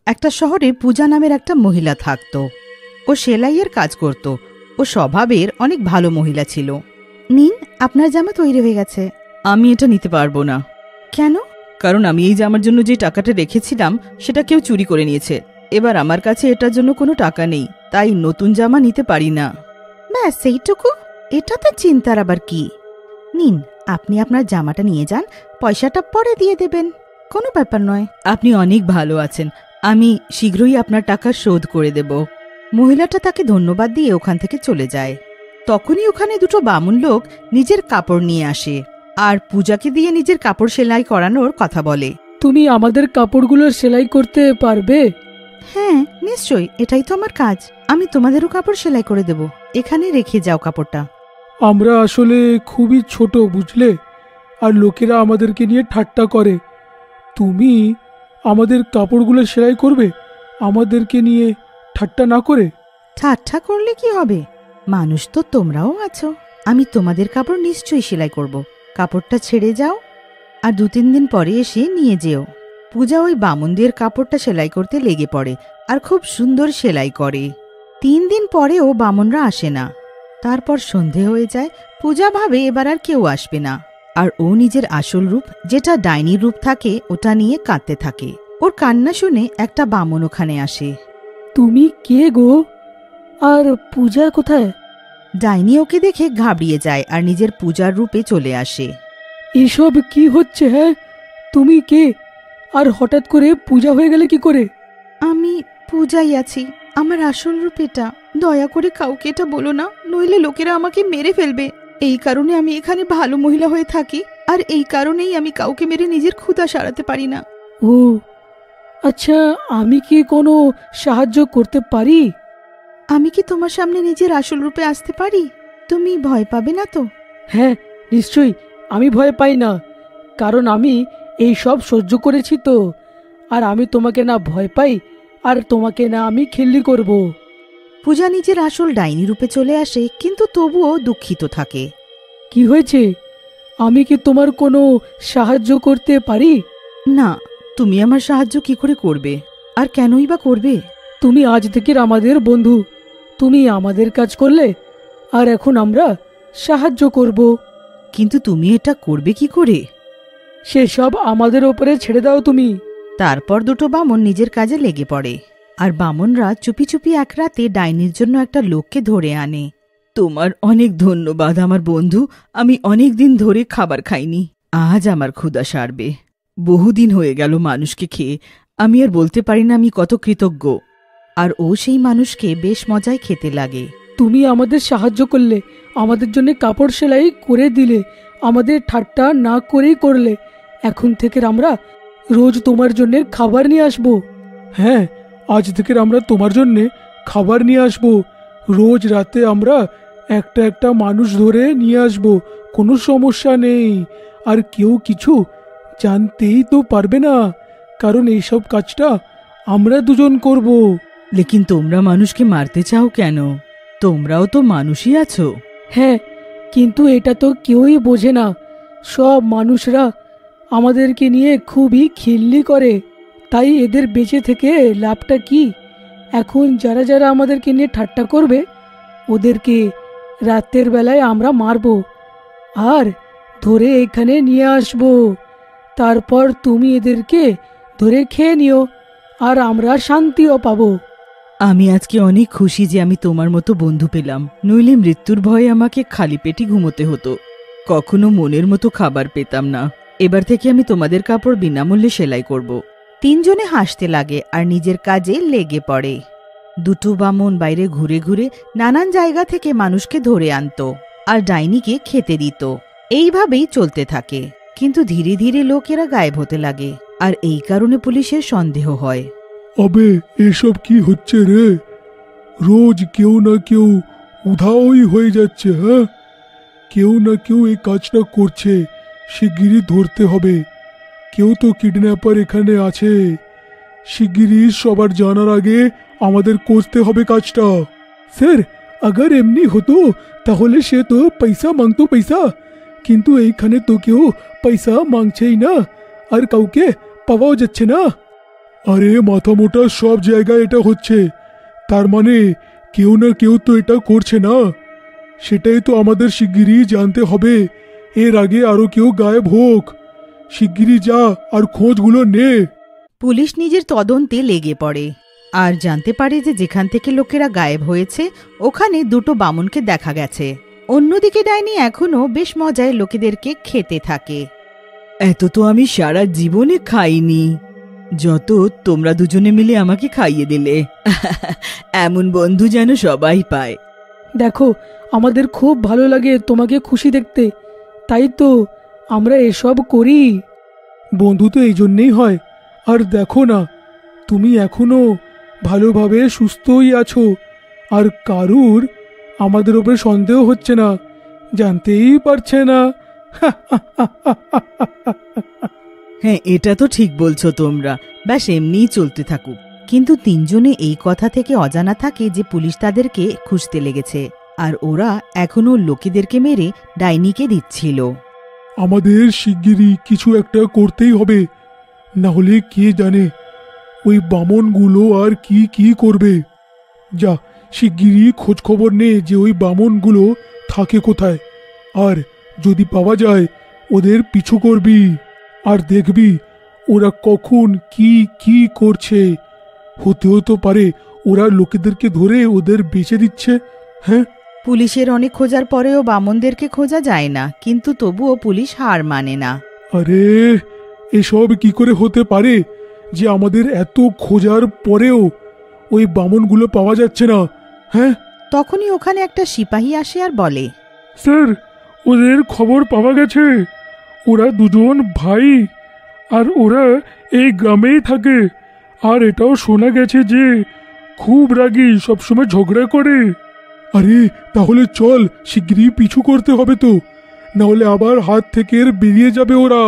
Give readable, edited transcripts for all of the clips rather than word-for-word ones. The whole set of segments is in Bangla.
একটা শহরে পূজা নামের একটা মহিলা থাকত। ও সেলাইয়ের কাজ করত। ও স্বভাবের অনেক ভালো মহিলা ছিল। নিন, আপনার জামা তৈরি হয়ে গেছে। আমি এটা নিতে পারবো না। কেন? কারণ আমি এই জামার জন্য যে টাকাটা রেখেছিলাম সেটা কেউ চুরি করে নিয়েছে। এবার আমার কাছে এটার জন্য কোনো টাকা নেই, তাই নতুন জামা নিতে পারি না। ব্যাস সেইটুকু? এটাতে চিন্তার আবার কি? নিন, আপনি আপনার জামাটা নিয়ে যান, পয়সাটা পরে দিয়ে দেবেন, কোনো ব্যাপার নয়। আপনি অনেক ভালো আছেন, আমি শীঘ্রই আপনার টাকা শোধ করে দেব। মহিলাটা তাকে ধন্যবাদ দিয়ে ওখান থেকে চলে যায়। তখনই ওখানে দুটো বামুন লোক নিজের কাপড় নিয়ে আসে আর পূজাকে দিয়ে নিজের কাপড় সেলাই করানোর কথা বলে। তুমি আমাদের কাপড়গুলোর সেলাই করতে পারবে? হ্যাঁ নিশ্চয়ই, এটাই তো আমার কাজ। আমি তোমাদেরও কাপড় সেলাই করে দেব, এখানে রেখে যাও কাপড়টা। আমরা আসলে খুবই ছোট, বুঝলে, আর লোকেরা আমাদেরকে নিয়ে ঠাট্টা করে। তুমি আমাদের কাপড়গুলো সেলাই করবে আমাদেরকে নিয়ে ঠাট্টা না করে? ঠাট্টা করলে কি হবে? মানুষ তো তোমরাও আছো। আমি তোমাদের কাপড় নিশ্চয়ই সেলাই করব। কাপড়টা ছেড়ে যাও আর 2-3 দিন পরে এসে নিয়ে যেও। পূজা ওই বামুনদের কাপড়টা সেলাই করতে লেগে পড়ে আর খুব সুন্দর সেলাই করে। 3 দিন পরেও বামুনরা আসে না। তারপর সন্ধে হয়ে যায়। পূজা ভাবে এবার আর কেউ আসবে না, আর ও নিজের আসল রূপ, যেটা ডাইনির রূপ থাকে, ওটা নিয়ে কাঁদতে থাকে। ওর কান্না শুনে একটা বামুন ওখানে আসে। তুমি কে গো? আর পূজা কোথায়? ডাইনি ওকে দেখে ঘাবড়িয়ে যায় আর নিজের পূজার রূপে চলে আসে। এসব কি হচ্ছে? হ্যাঁ, তুমি কে? আর হঠাৎ করে পূজা হয়ে গেলে কি করে? আমি পূজাই আছি, আমার আসল রূপ এটা। দয়া করে কাউকে এটা বলো না, নইলে লোকেরা আমাকে মেরে ফেলবে। এই কারণে আমি এখানে ভালো মহিলা হয়ে থাকি, আর এই কারণেই আমি কাউকে মেরে নিজের ক্ষুধা সারাতে পারি না। ও আচ্ছা, আমি কি কোনো সাহায্য করতে পারি? আমি কি তোমার সামনে নিজের আসল রূপে আসতে পারি? তুমি ভয় পাবে না তো? হ্যাঁ নিশ্চয়ই, আমি ভয় পাই না, কারণ আমি এই সব সহ্য করেছি তো। আর আমি তোমাকে না ভয় পাই, আর তোমাকে না আমি খিল্লি করব। পূজা নিজের আসল ডাইনি রূপে চলে আসে, কিন্তু তবুও দুঃখিত থাকে। কি হয়েছে? আমি কি তোমার কোনো সাহায্য করতে পারি? না, তুমি আমার সাহায্য কি করে করবে, আর কেনই বা করবে? তুমি আজ থেকে আমাদের বন্ধু, তুমি আমাদের কাজ করলে, আর এখন আমরা সাহায্য করব। কিন্তু তুমি এটা করবে কি করে? সেসব আমাদের ওপরে ছেড়ে দাও তুমি। তারপর দুটো বামন নিজের কাজে লেগে পড়ে, আর বামনরা চুপি চুপি এক রাতে ডাইনির জন্য একটা লোককে ধরে আনে। তোমার অনেক ধন্যবাদ আমার বন্ধু, আমি অনেক দিন ধরে খাবার খাইনি, আজ আমার ক্ষুধা সারবে। বহুদিন হয়ে গেল মানুষকে খেয়ে, আমি আর বলতে পারি না আমি কত কৃতজ্ঞ। আর ও সেই মানুষকে বেশ মজায় খেতে লাগে। তুমি আমাদের সাহায্য করলে, আমাদের জন্য কাপড় সেলাই করে দিলে, আমাদের ঠাট্টা না করেই করলে। এখন থেকে আমরা রোজ তোমার জন্য খাবার নিয়ে আসব। হ্যাঁ, আজ থেকে আমরা তোমার জন্য খাবার নিয়ে আসব। রোজ রাতে আমরা একটা একটা মানুষ ধরে নিয়ে আসব, কোনো সমস্যা নেই। আর কেউ কিছু জানতেই তো পারবে না, কারণ এইসব কাজটা আমরা দুজন করব। লেকিন তোমরা মানুষকে মারতে চাও কেন? তোমরাও তো মানুষই আছো। হ্যাঁ, কিন্তু এটা তো কেউই বোঝে না। সব মানুষরা আমাদেরকে নিয়ে খুবই খিল্লি করে, তাই এদের বেঁচে থেকে লাভটা কি? এখন যারা যারা আমাদেরকে নিয়ে ঠাট্টা করবে, ওদেরকে রাতের বেলায় আমরা মারব আর ধরে এখানে নিয়ে আসব। তারপর তুমি এদেরকে ধরে খেয়ে নিও, আর আমরা শান্তিও পাবো। আমি আজকে অনেক খুশি যে আমি তোমার মতো বন্ধু পেলাম, নইলে মৃত্যুর ভয়ে আমাকে খালি পেটে ঘুমোতে হতো, কখনো মনের মতো খাবার পেতাম না। এবার থেকে আমি তোমাদের কাপড় বিনামূল্যে সেলাই করব। 3 জনে হাসতে লাগে আর নিজের কাজে লেগে পড়ে। দুটো বামন বাইরে ঘুরে ঘুরে নানান জায়গা থেকে মানুষকে ধরে আনতো আর ডাইনিকে খেতে দিত। এইভাবেই চলতে থাকে, কিন্তু ধীরে ধীরে লোকেরা গায়েব হতে লাগে, আর এই কারণে পুলিশের সন্দেহ হয়। আবে, এসব কি হচ্ছে রে? রোজ কেউ না কেউ উধাওই হয়ে যাচ্ছে। হ্যাঁ, কেউ না কেউ এই কাজটা করছে, শিগগিরই ধরতে হবে। কেউ তো কিডন্যাপার এখানে আছে, শিগগিরই সবার জানার আগে আমাদের করতে হবে কাজটা। স্যার, আগার এমনি হতো তাহলে সে তো পয়সা মাংতো, পয়সা, কিন্তু এইখানে তো কেউ পয়সা মাংছেই না, আর কাউকে পাওয়াও যাচ্ছে না। আরে মাথা মোটা সব জায়গায় এটা হচ্ছে, তার মানে কেউ না কেউ তো এটা করছে না। সেটাই তো আমাদের শিগগিরই জানতে হবে, এর আগে আরো কেউ গায়েব হোক। শিগগিরই যা আর খোঁজগুলো নে। পুলিশ নিজের তদন্তে লেগে পড়ে আর জানতে পারে যে যেখান থেকে লোকেরা গায়েব হয়েছে ওখানে দুটো বামুনকে দেখা গেছে। অন্যদিকে ডাইনি এখনো বেশ মজায় লোকেদেরকে খেতে থাকে। এত তো আমি সারা জীবনে খাইনি, যত তোমরা দুজনে মিলে আমাকে খাইয়ে দিলে। এমন বন্ধু যেন সবাই পায়। দেখো, আমাদের খুব ভালো লাগে তোমাকে খুশি দেখতে, তাই তো আমরা এসব করি। বন্ধু তো এই জন্যেই হয়। আর দেখো না, তুমি এখনো ভালোভাবে সুস্থই আছো, আর কারুর আমাদের ওপরে সন্দেহ হচ্ছে না, জানতেই পারছে না। হ্যাঁ, এটা তো ঠিক বলছো তোমরা, ব্যাস এমনিই চলতে থাকুক। কিন্তু তিনজনে এই কথা থেকে অজানা থাকে যে পুলিশ তাদেরকে খুঁজতে লেগেছে, আর ওরা এখনো লোকেদেরকে মেরে ডাইনিকে দিচ্ছিল। আমাদের শিগগিরই কিছু একটা করতেই হবে, না হলে কে জানে ওই বামনগুলো আর কি কি করবে। যা, শিগগিরই খোঁজ খবর নে যে ওই বামনগুলো থাকে কোথায়, আর যদি পাওয়া যায় ওদের পিছু করবি, আর দেখবি ওরা কখন কি কি করছে। হতেও তো পারে ওরা লোকেদেরকে ধরে ওদের বেচে দিচ্ছে। হ্যাঁ, পুলিশের অনেক খোঁজার পরেও বামনদেরকে খোঁজা যায় না, কিন্তু তবুও পুলিশ হার মানে না। আরে এসব কি করে হতে পারে যে আমাদের এত খোঁজার পরেও ওই বামনগুলো পাওয়া যাচ্ছে না? হ্যাঁ, তখনই ওখানে একটা সিপাহী আসে আর বলে, স্যার, ওদের খবর পাওয়া গেছে। ওরা দুজন ভাই, আর ওরা এই গ্রামেই থাকে। আর এটাও শোনা গেছে যে খুব রাগী, সবসময় ঝগড়া করে। আরে তাহলে চল, শিগগিরই পিছু করতে হবে তো, না হলে আবার হাত থেকে বেরিয়ে যাবে ওরা।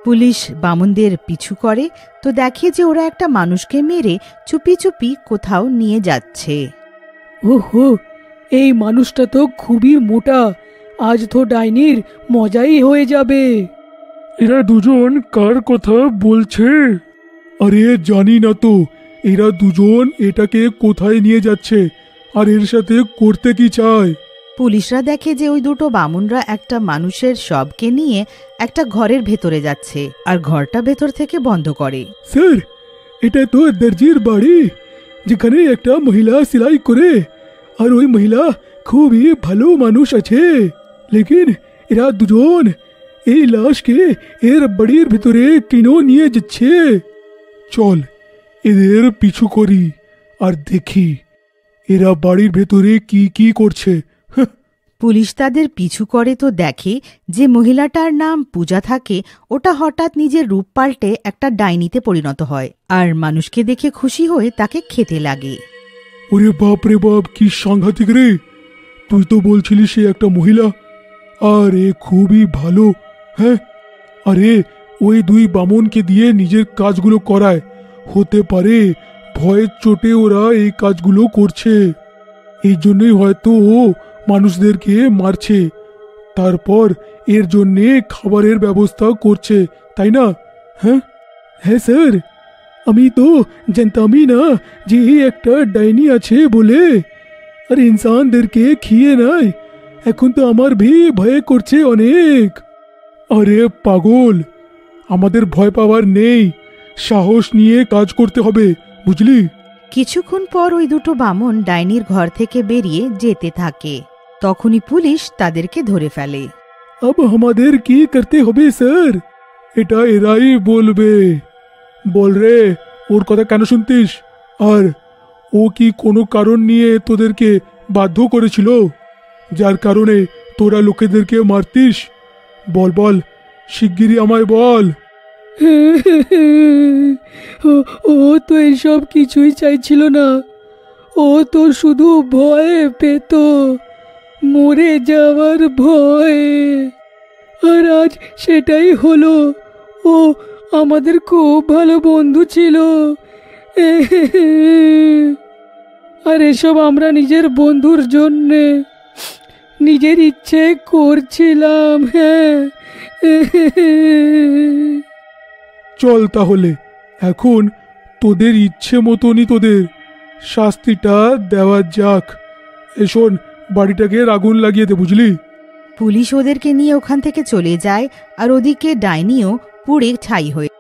পুলিশ বামনদের পিছু করে তো দেখে যে ওরা একটা মানুষকে মেরে চুপি চুপি কোথাও নিয়ে যাচ্ছে। ওহো, এই মানুষটা তো খুবই মোটা, আজ তো ডাইনির মজাই হয়ে যাবে। এরা দুজন কার কথা বলছে? আরে জানি না তো, এরা দুজন এটাকে কোথায় নিয়ে যাচ্ছে আর এর সাথে করতে কি চায়। পুলিশরা দেখে যে ওই দুটো বামুনরা একটা মানুষের শবকে নিয়ে একটা ঘরের ভেতরে যাচ্ছে, আর ঘরটা ভেতর থেকে বন্ধ করে। স্যার, এটা তো দর্জির বাড়ি, যেখানে একটা মহিলা সেলাই করে, আর ওই মহিলা খুবই ভালো মানুষ আছে। লেকিন এরা দুজন এই লাশকে এর বাড়ির ভিতরে কেন নিয়ে যাচ্ছে? চল এদের পিছু করি আর দেখি এরা বাড়ির ভেতরে কি কি করছে। পুলিশ তাদের পিছু করে তো দেখে যে মহিলাটার নাম পূজা থাকে, ওটা হঠাৎ নিজের রূপ পাল্টে একটা ডাইনিতে পরিণত হয়, আর মানুষকে দেখে খুশি হয়ে তাকে খেতে লাগে। ওরে বাপ রে বাপ, কি সাংঘাতিক রে! তুই তো বলছিলি সে একটা মহিলা, আর এ খুবই ভালো। হ্যাঁ, আরে ওই দুই বামনকে দিয়ে নিজের কাজগুলো করায়। হতে পারে ভয়ের চোটে ওরা এই কাজগুলো করছে, এই জন্যই হয়তো ও মানুষদেরকে মারছে, তারপর এর জন্যে খাবারের ব্যবস্থা করছে, তাই না? হ্যাঁ হ্যাঁ স্যার, আমি তো জানতামই না যে একটা ডাইনি আছে বলে, আর ইনসানদেরকে খেয়ে নেয়। এখন তো আমার ভি ভয় করছে অনেক। আরে পাগল, আমাদের ভয় পাওয়ার নেই, সাহস নিয়ে কাজ করতে হবে, বুঝলি? কিছুক্ষণ পর ওই দুটো বামন ডাইনির ঘর থেকে বেরিয়ে যেতে থাকে। তখনই পুলিশ তাদেরকে ধরে ফেলে। अब আমাদের কি করতে হবে স্যার? এটা এরাই বলবে। বল রে, ওর কথা কেন শুনতিস? আর ও কি কোনো কারণ নিয়ে তোদেরকে বাধ্য করেছিল, যার কারণে তোরা লোকেদেরকে মারতিস? বল বল, শিগগিরই আমায় বল। ও তো এসব কিছুই চাইছিল না, ও তো শুধু ভয় পেত, মরে যাওয়ার ভয়। আর আজ সেটাই হলো। ও আমাদের খুব ভালো বন্ধু ছিল, আর এসব আমরা নিজের বন্ধুর জন্যে নিজের ইচ্ছে করছিলাম। হ্যাঁ, চল তাহলে, এখন তোদের ইচ্ছে মতনই তোদের শাস্তিটা দেওয়া যাক। এ শোন, বাড়িটাকে আগুন লাগিয়ে দে, বুঝলি? পুলিশ ওদেরকে নিয়ে ওখান থেকে চলে যায় আর ওদিকে ডাইনিও পুড়ে ছাই হয়ে